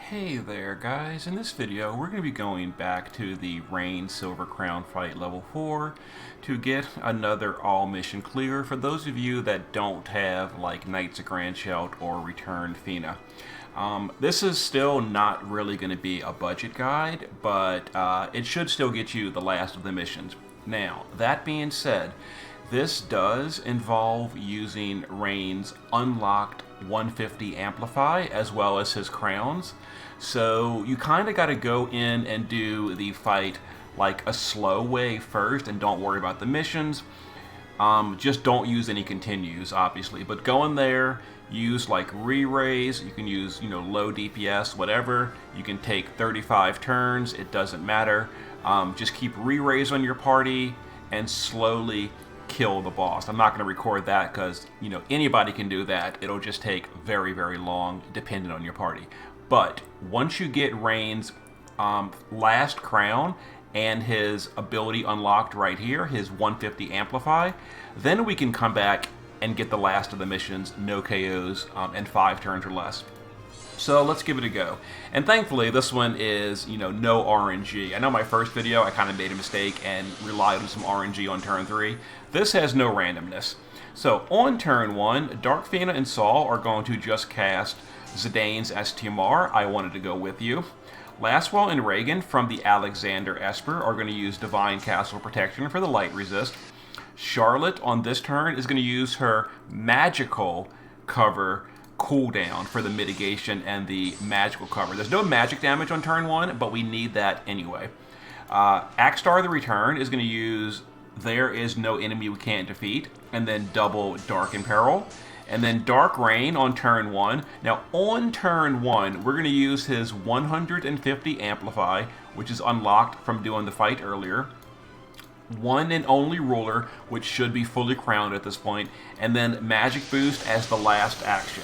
Hey there guys, in this video we're going to be going back to the Rain Silver Crown fight level 4 to get another all mission clear for those of you that don't have like Knights of Grandshelt or Returned Fina. This is still not really going to be a budget guide, but it should still get you the last of the missions. Now, that being said, this does involve using Rain's unlocked 150 Amplify as well as his crowns. So you kind of got to go in and do the fight like a slow way first and don't worry about the missions. Just don't use any continues, obviously. But go in there, use like re-raise. You can use, low DPS, whatever. You can take 35 turns. It doesn't matter. Just keep re-raise on your party and slowly kill the boss. I'm not going to record that because, anybody can do that. It'll just take very, very long depending on your party. But once you get Rain's last crown and his ability unlocked right here, his 150 Amplify, then we can come back and get the last of the missions, no KOs, and 5 turns or less. So let's give it a go. And thankfully, this one is, no RNG. I know my first video, I kind of made a mistake and relied on some RNG on turn 3. This has no randomness. So on turn 1, Dark Fina and Saul are going to just cast Zidane's STMR. I wanted to go with you. Laswell and Reagan from the Alexander Esper are going to use Divine Castle Protection for the light resist. Charlotte on this turn is going to use her magical cover cooldown for the mitigation and the magical cover. There's no magic damage on turn 1, but we need that anyway. Axstar the Return is going to use There Is No Enemy We Can't Defeat, and then double Dark in Peril. And then Dark Rain on turn 1. Now on turn 1, we're going to use his 150 Amplify, which is unlocked from doing the fight earlier. One and only ruler, which should be fully crowned at this point, and then magic boost as the last action.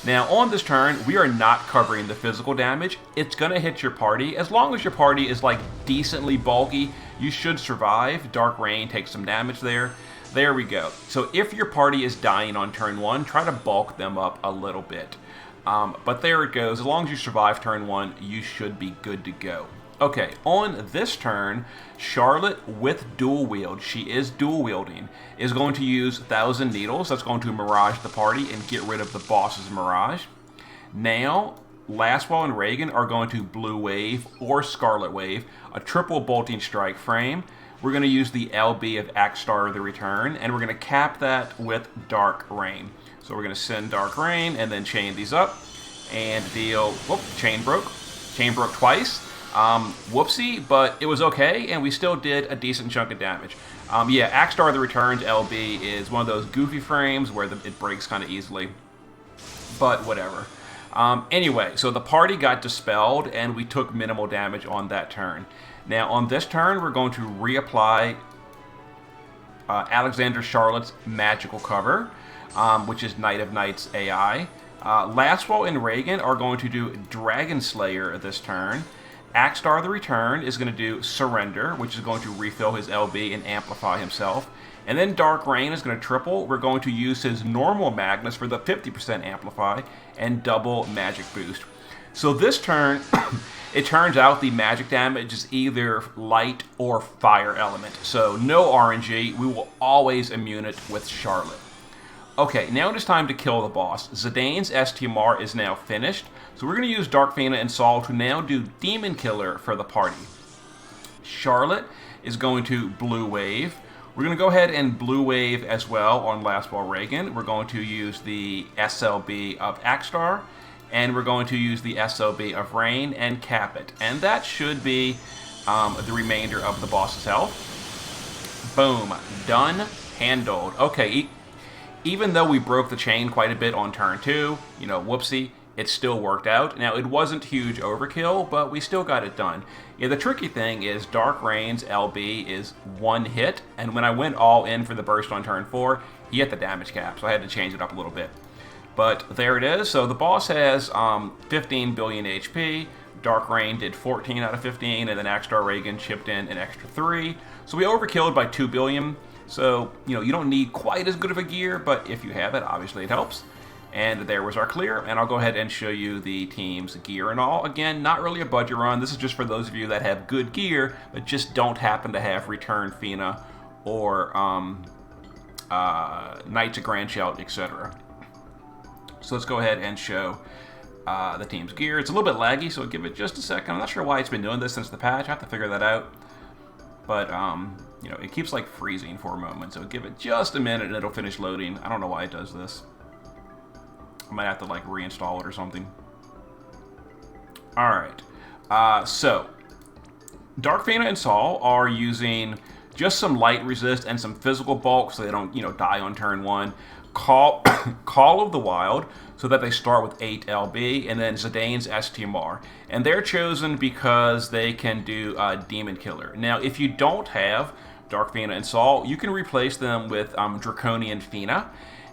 Now on this turn, we are not covering the physical damage. It's going to hit your party. As long as your party is like decently bulky, you should survive. Dark Rain takes some damage there. There we go. So if your party is dying on turn 1, try to bulk them up a little bit. But there it goes. As long as you survive turn 1, you should be good to go. Okay, on this turn, Charlotte with dual wield, she is dual wielding, is going to use 1,000 Needles. That's going to mirage the party and get rid of the boss's mirage. Now, Laswell and Reagan are going to Blue Wave or Scarlet Wave, a triple bolting strike frame. We're going to use the LB of Axstar the Return, and we're going to cap that with Dark Rain. So we're going to send Dark Rain and then chain these up and deal... Whoop, chain broke. Chain broke twice. Whoopsie, but it was okay, and we still did a decent chunk of damage. Yeah, Axstar the Return's LB is one of those goofy frames where it breaks kind of easily, but whatever. Anyway, so the party got dispelled, and we took minimal damage on that turn. Now, on this turn, we're going to reapply Alexander Charlotte's magical cover, which is Knight of Knights AI. Laswell and Reagan are going to do Dragon Slayer this turn. Axstar the Return is going to do Surrender, which is going to refill his LB and amplify himself. And then Dark Rain is going to triple. We're going to use his normal Magnus for the 50% amplify and double magic boost. So this turn, it turns out the magic damage is either light or fire element. So no RNG. We will always immune it with Charlotte. Okay, now it is time to kill the boss. Zidane's STMR is now finished. So we're going to use Dark Fina and Saul to now do Demon Killer for the party. Charlotte is going to Blue Wave. We're going to go ahead and Blue Wave as well on Laswell Reagan. We're going to use the SLB of Axstar, and we're going to use the SLB of Rain and cap it. And that should be the remainder of the boss's health. Boom. Done. Handled. Okay, even though we broke the chain quite a bit on turn 2, whoopsie, it still worked out. Now, it wasn't huge overkill, but we still got it done. Yeah, the tricky thing is Dark Rain's LB is 1 hit, and when I went all in for the burst on turn 4, he hit the damage cap, so I had to change it up a little bit. But there it is. So the boss has 15 billion HP. Dark Rain did 14 out of 15, and then Axstar Reagan chipped in an extra 3. So we overkilled by 2 billion. So, you don't need quite as good of a gear, but if you have it, obviously it helps. And there was our clear, and I'll go ahead and show you the team's gear and all. Again, not really a budget run. This is just for those of you that have good gear, but just don't happen to have Return Fina or Knights of Grand Shout, etc. So let's go ahead and show the team's gear. It's a little bit laggy, so give it just a second. I'm not sure why it's been doing this since the patch. I have to figure that out. But, you know, it keeps like freezing for a moment, so give it just a minute and it'll finish loading. I don't know why it does this. I might have to like reinstall it or something. Alright. So Dark Fina and Saul are using just some light resist and some physical bulk so they don't, you know, die on turn 1. Call of the Wild so that they start with 8 LB, and then Zidane's STMR. And they're chosen because they can do Demon Killer. Now, if you don't have Dark Fina and Saul, you can replace them with Draconian Fina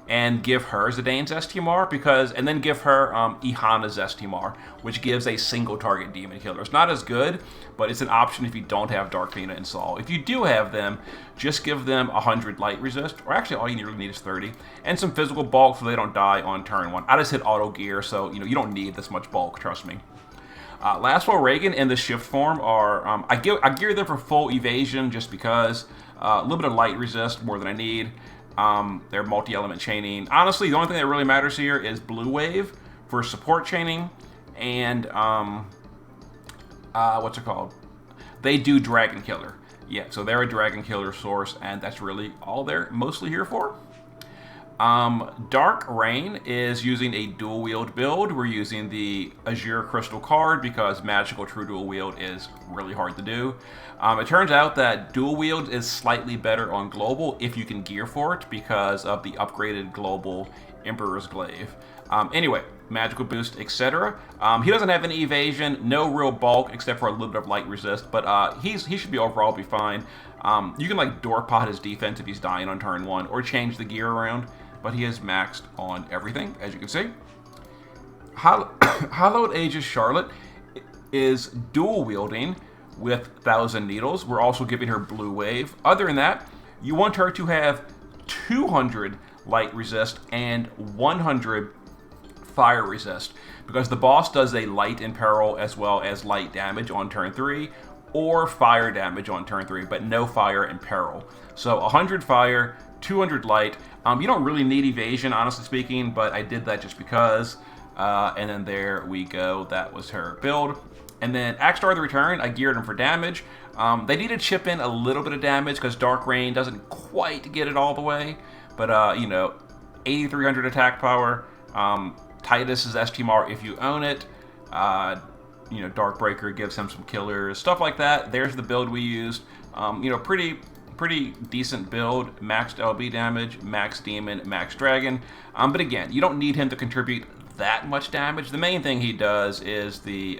and give her Zidane's STMR, and then give her Ihana's STMR, which gives a single target Demon Killer. It's not as good, but it's an option if you don't have Dark Fina and Saul. If you do have them, just give them 100 light resist, or actually all you really need is 30, and some physical bulk so they don't die on turn 1. I just hit auto gear, so you don't need this much bulk, trust me. Lastwell Reagan and the Shift form are, I gear them for full evasion just because, a little bit of light resist, more than I need. They're multi-element chaining. Honestly, the only thing that really matters here is Blue Wave for support chaining, and what's it called? They do Dragon Killer. Yeah, so they're a Dragon Killer source, and that's really all they're mostly here for. Dark Rain is using a dual wield build. We're using the Azure Crystal card because magical true dual wield is really hard to do. It turns out that dual wield is slightly better on global if you can gear for it because of the upgraded global Emperor's Glaive. Anyway, magical boost, etc. He doesn't have any evasion, no real bulk except for a little bit of light resist, but he should be overall be fine. You can like door pot his defense if he's dying on turn 1 or change the gear around, but he is maxed on everything, as you can see. Hallowed Aegis Charlotte is dual wielding with 1,000 Needles. We're also giving her Blue Wave. Other than that, you want her to have 200 light resist and 100 fire resist, because the boss does a light in peril as well as light damage on turn 3 or fire damage on turn 3, but no fire in peril. So 100 fire, 200 light. You don't really need evasion, honestly speaking, but I did that just because. And then there we go. That was her build. And then Axstar the Return, I geared him for damage. They need to chip in a little bit of damage because Dark Rain doesn't quite get it all the way. But, 8,300 attack power. Titus's STMR if you own it. Darkbreaker gives him some killers. Stuff like that. There's the build we used. Pretty decent build. Maxed LB damage, max demon, max dragon. But again, you don't need him to contribute that much damage. The main thing he does is the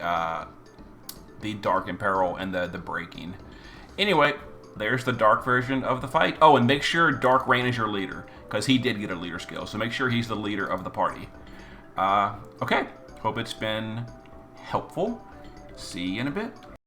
Dark Imperil and the breaking. Anyway, there's the dark version of the fight. Oh, and make sure Dark Rain is your leader, because he did get a leader skill. So make sure he's the leader of the party. Okay, hope it's been helpful. See you in a bit.